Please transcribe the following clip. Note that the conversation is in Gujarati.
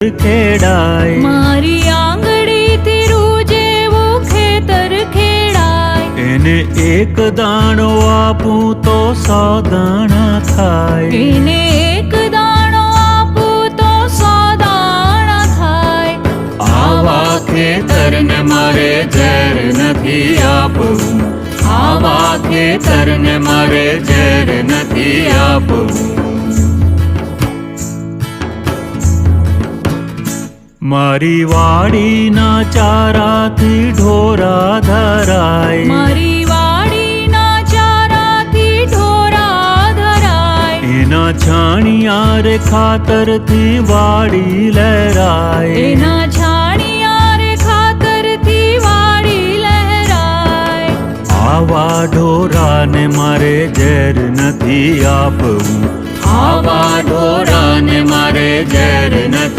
ખેડાય મારી આંગળીથી રૂજેવું ખેતર ખેડાય. એને એક દાણો આપું તો 100 દાણા થાય. એને એક દાણો આપું તો 100 દાણા થાય. આવા ખેતરને મારે ઝેર નથી આપવું. આવા ખેતરને મારે ઝેર નથી આપવું. મારી વાડીના ચારાથી ઢોરા ધરાય. મારી વાડીના ચારાથી ઢોરા ધરાય. એના છાણિયા રે ખાતરથી વાડી લહેરાય. એના છાણિયા રે ખાતરથી વાડી લહેરાય. આવા ઢોરાને મારે ઝેર નથી આપવું. આવા ઢોરાને મારે ઝેર નથી